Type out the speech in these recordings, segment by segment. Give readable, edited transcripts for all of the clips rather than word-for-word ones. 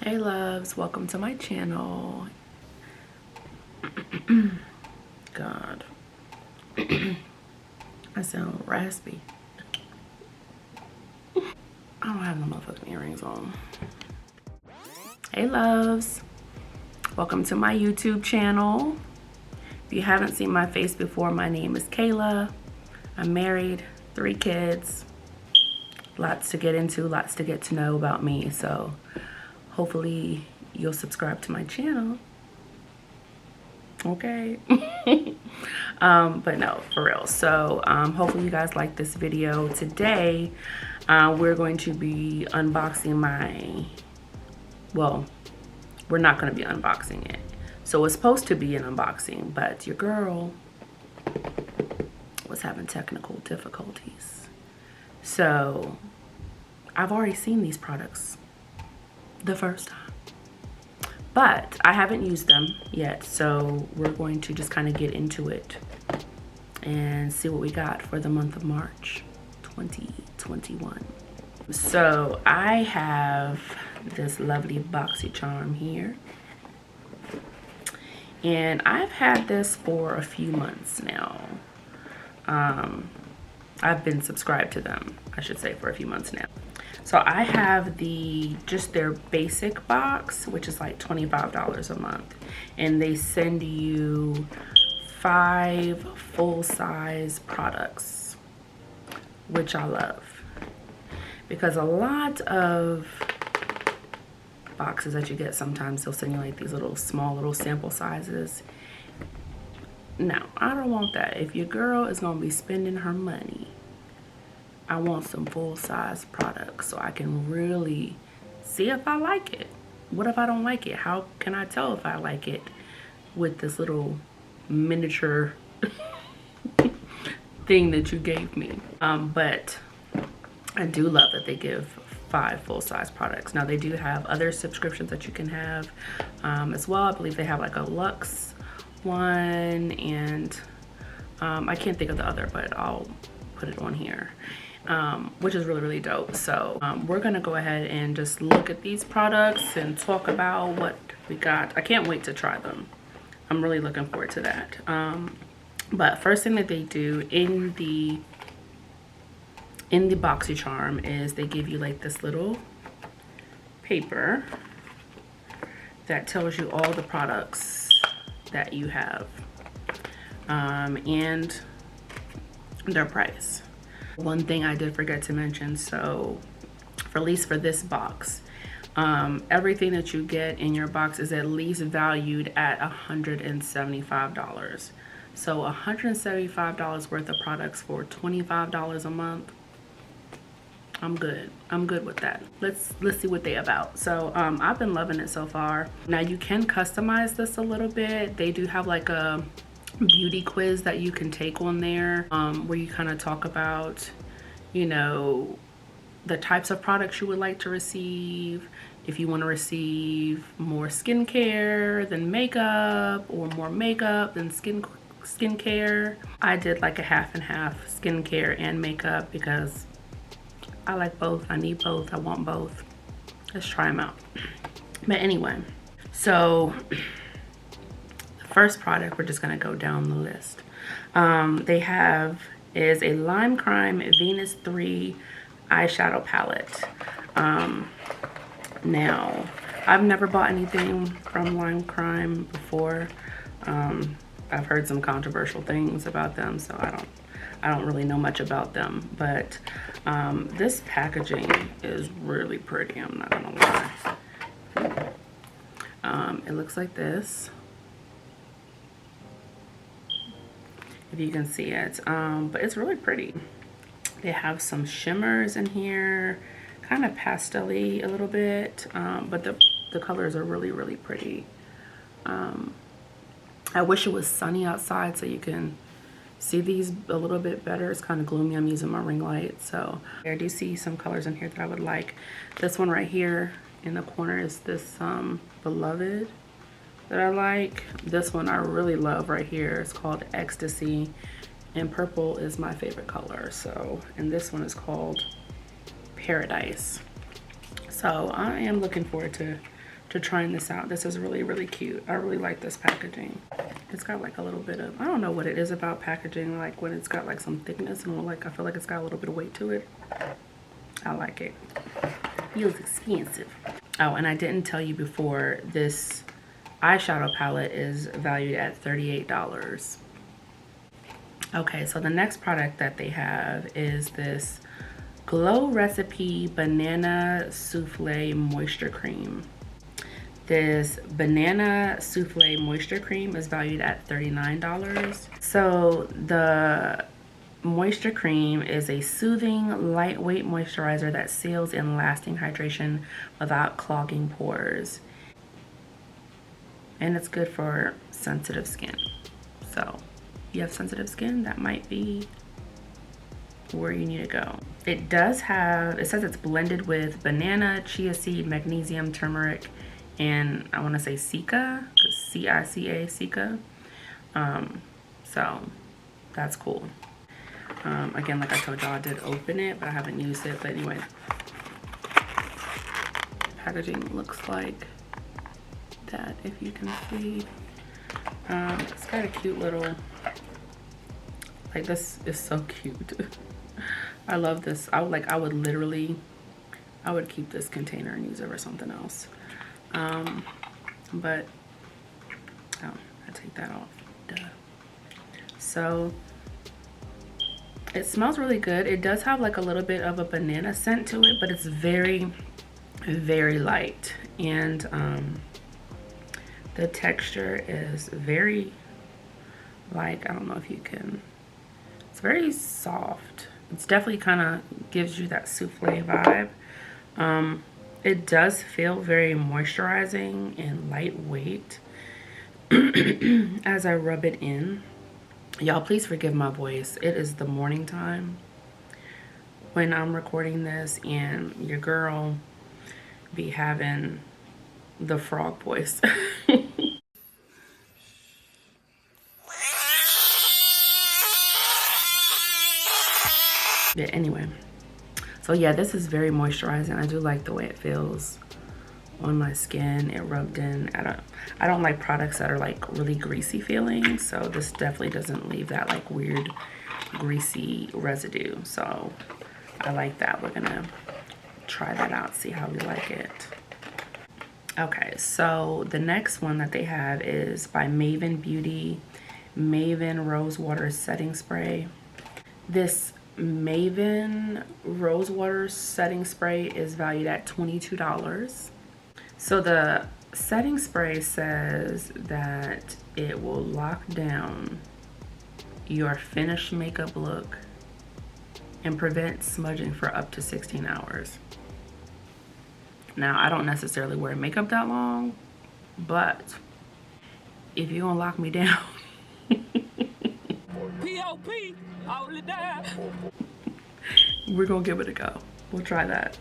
Hey loves, welcome to my channel. God, I sound raspy. I don't have no motherfucking earrings on. Hey loves, welcome to my YouTube channel. If you haven't seen my face before, my name is Kayla. I'm married, 3 kids. Lots to get into, lots to get to know about me. So hopefully you'll subscribe to my channel. Okay. But no, for real. So hopefully you guys like this video. Today we're going to be unboxing well, we're not going to be unboxing it. So it's supposed to be an unboxing, but your girl was having technical difficulties. So I've already seen these products the first time, but I haven't used them yet. So we're going to just kind of get into it and see what we got for the month of March 2021. So I have this lovely Boxycharm here, and I've had this for a few months now. I've been subscribed to them, I should say, for a few months now. So I have just their basic box, which is like $25 a month, and they send you 5 full-size products, which I love, because a lot of boxes that you get, sometimes they'll send you like these small little sample sizes. No, I don't want that. If your girl is gonna be spending her money, I want some full-size products so I can really see if I like it. What if I don't like it? How can I tell if I like it with this little miniature thing that you gave me? But I do love that they give 5 full-size products. Now they do have other subscriptions that you can have as well. I believe they have like a Luxe one, and I can't think of the other, but I'll put it on here. Which is really dope. So we're gonna go ahead and just look at these products and talk about what we got. I can't wait to try them. I'm really looking forward to that. But first thing that they do in the Boxycharm is they give you like this little paper that tells you all the products that you have and their price. One thing I did forget to mention, so at least for this box, everything that you get in your box is at least valued at $175. So $175 worth of products for $25 a month. I'm good with that. Let's see what they about. So I've been loving it so far. Now you can customize this a little bit. They do have like a beauty quiz that you can take on there, where you kind of talk about, you know, the types of products you would like to receive. If you want to receive more skincare than makeup, or more makeup than skincare. I did like a half and half, skincare and makeup, because I like both. I need both. I want both. Let's try them out. But anyway, so first product, we're just gonna go down the list. They have is a Lime Crime Venus 3 eyeshadow palette. Now I've never bought anything from Lime Crime before. I've heard some controversial things about them, so I don't really know much about them, but this packaging is really pretty, I'm not gonna lie. It looks like this, if you can see it, but it's really pretty. They have some shimmers in here, kind of pastel-y a little bit, but the colors are really pretty. I wish it was sunny outside so you can see these a little bit better. It's kind of gloomy. I'm using my ring light, so I do see some colors in here that I would like. This one right here in the corner is this Beloved that I like. This one I really love right here. It's called Ecstasy, and purple is my favorite color. So, and this one is called Paradise. So I am looking forward to trying this out. This is really, really cute. I really like this packaging. It's got like a little bit of, I don't know what it is about packaging, like when it's got like some thickness and like I feel like it's got a little bit of weight to it. I like it. Feels expensive. Oh, and I didn't tell you before, this eyeshadow palette is valued at $38. Okay, so the next product that they have is this Glow Recipe Banana Souffle Moisture Cream. This Banana Souffle Moisture Cream is valued at $39. So the moisture cream is a soothing, lightweight moisturizer that seals in lasting hydration without clogging pores. And it's good for sensitive skin. So if you have sensitive skin, that might be where you need to go. It does have, it says it's blended with banana, chia seed, magnesium, turmeric, and I want to say cica, C-I-C-A, cica. So that's cool. Again, like I told y'all, I did open it, but I haven't used it. But anyway, packaging looks like that, if you can see. It's got a cute little, like, this is so cute. I love this. I would literally keep this container and use it for something else. But I take that off. Duh. So it smells really good. It does have like a little bit of a banana scent to it, but it's very, very light. And the texture is very, like, I don't know if you can, it's very soft. It's definitely kind of gives you that souffle vibe. It does feel very moisturizing and lightweight as I rub it in. Y'all, please forgive my voice. It is the morning time when I'm recording this, and your girl be having the frog voice. Yeah, anyway. So yeah, this is very moisturizing. I do like the way it feels on my skin. It rubbed in. I don't like products that are like really greasy feeling, so this definitely doesn't leave that like weird greasy residue. So I like that. We're gonna try that out, see how we like it. Okay, so the next one that they have is by Maven Beauty, Maven Rosewater Setting Spray. This Maven Rosewater Setting Spray is valued at $22. So the setting spray says that it will lock down your finished makeup look and prevent smudging for up to 16 hours. Now, I don't necessarily wear makeup that long, but if you're gonna lock me down, P.O.P. Hold it down. We're gonna give it a go. We'll try that.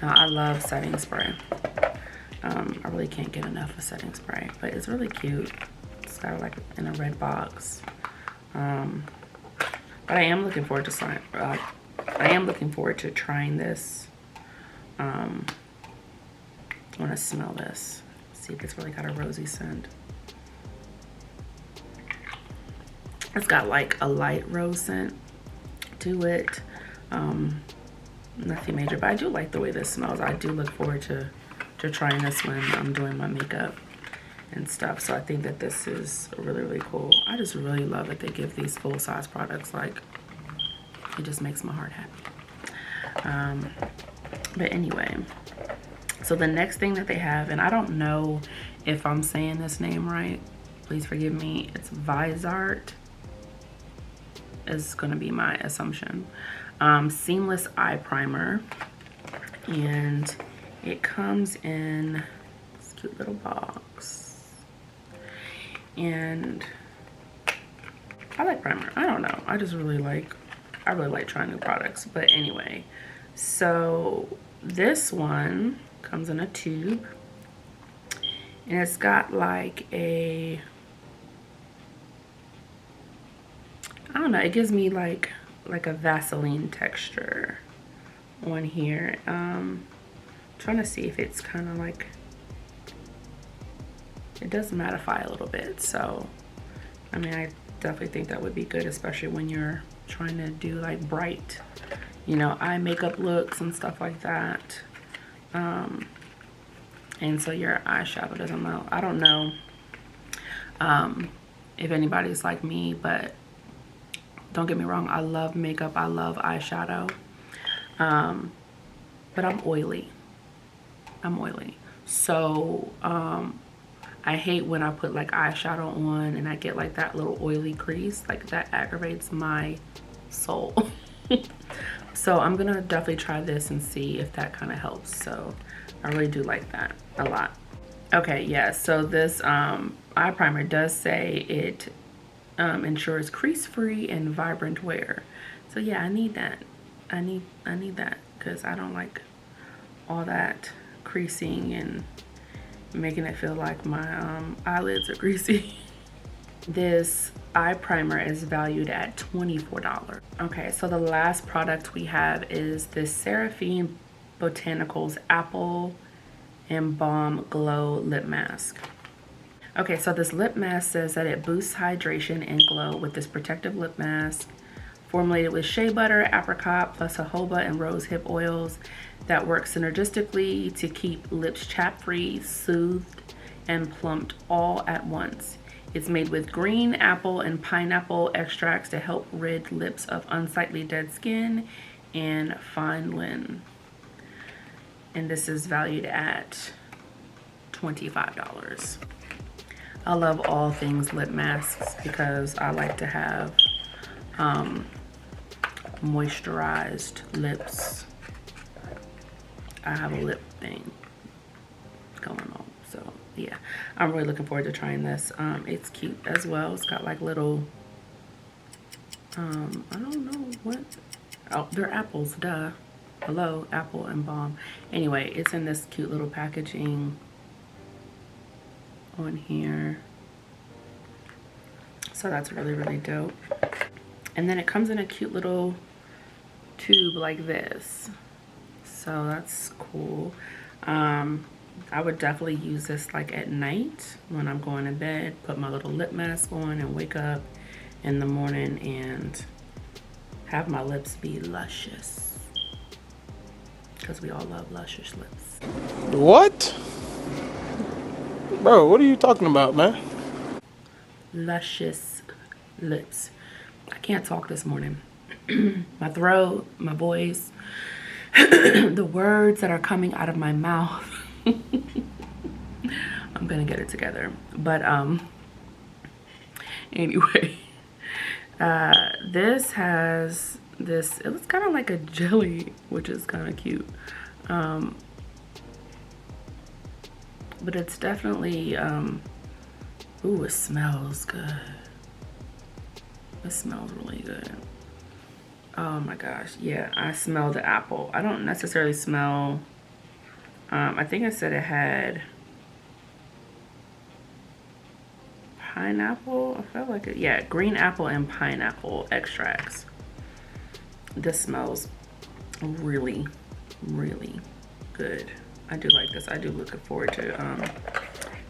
Now, I love setting spray. I really can't get enough of setting spray, but it's really cute. It's got like in a red box. But I am looking forward to trying this. I want to smell this. See if it's really got a rosy scent. It's got like a light rose scent to it. Nothing major, but I do like the way this smells. I do look forward to trying this when I'm doing my makeup and stuff. So I think that this is really, really cool. I just really love that they give these full-size products. Like, it just makes my heart happy. But anyway, so the next thing that they have, and I don't know if I'm saying this name right, please forgive me, it's Vizart is going to be my assumption. Seamless eye primer, and it comes in this cute little box. And I like primer. I don't know, I really like trying new products. But anyway, so this one comes in a tube, and it's got like a, I don't know, it gives me like a Vaseline texture on here. trying to see if it's kind of like, it does mattify a little bit. So, I mean, I definitely think that would be good, especially when you're trying to do like bright, you know, eye makeup looks and stuff like that. And so your eyeshadow doesn't melt. I don't know if anybody's like me, but don't get me wrong, I love makeup, I love eyeshadow, but I'm oily. So I hate when I put like eyeshadow on and I get like that little oily crease. Like that aggravates my soul. So I'm gonna definitely try this and see if that kind of helps. So I really do like that a lot. Okay, yeah, so this eye primer does say it ensures crease-free and vibrant wear. So yeah, I need that. I need that because I don't like all that creasing and making it feel like my eyelids are greasy. This eye primer is valued at $24. Okay, so the last product we have is this Seraphine Botanicals Apple and Balm Glow Lip Mask. Okay, so this lip mask says that it boosts hydration and glow with this protective lip mask formulated with shea butter, apricot, plus jojoba and rose hip oils that work synergistically to keep lips chapped-free, soothed, and plumped all at once. It's made with green apple and pineapple extracts to help rid lips of unsightly dead skin and fine linen. And this is valued at $25. I love all things lip masks because I like to have moisturized lips. I have a lip thing going on, so yeah, I'm really looking forward to trying this. It's cute as well. It's got like little I don't know what, oh, they're apples, duh. Hello, apple and balm. Anyway, it's in this cute little packaging on here, so that's really, really dope. And then it comes in a cute little tube like this, so that's cool. I would definitely use this like at night when I'm going to bed, put my little lip mask on and wake up in the morning and have my lips be luscious, because we all love luscious lips. What? Bro, what are you talking about, man? Luscious lips. I can't talk this morning. My throat, my voice, the words that are coming out of my mouth. I'm gonna get it together. But anyway, this has this, it was kind of like a jelly, which is kind of cute. But it's definitely ooh, it smells good. It smells really good. Oh my gosh, yeah, I smell the apple. I don't necessarily smell, I think it said it had pineapple. I felt like it, yeah, green apple and pineapple extracts. This smells really, really good. I do like this. I do look forward to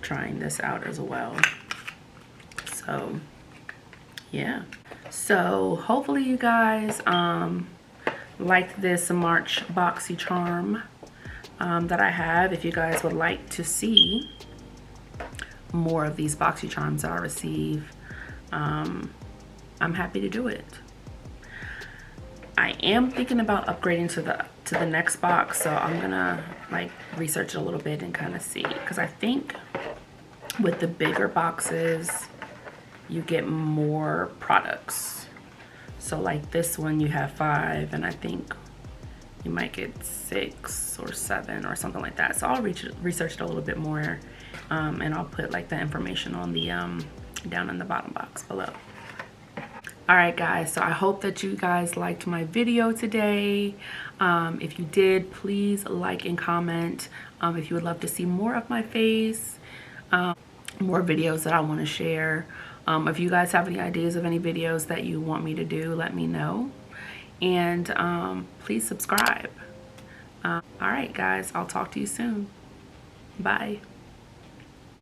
trying this out as well. So yeah, so hopefully you guys liked this March Boxycharm that I have. If you guys would like to see more of these Boxycharms that I receive, I'm happy to do it. I am thinking about upgrading to the next box, so I'm gonna like research it a little bit and kind of see, because I think with the bigger boxes you get more products. So like this one you have 5, and I think you might get 6 or 7 or something like that. So I'll research it a little bit more, and I'll put like the information on the down in the bottom box below. All right guys, so I hope that you guys liked my video today. If you did, please like and comment if you would love to see more of my face, more videos that I want to share. If you guys have any ideas of any videos that you want me to do, let me know. And please subscribe. All right, guys, I'll talk to you soon. Bye.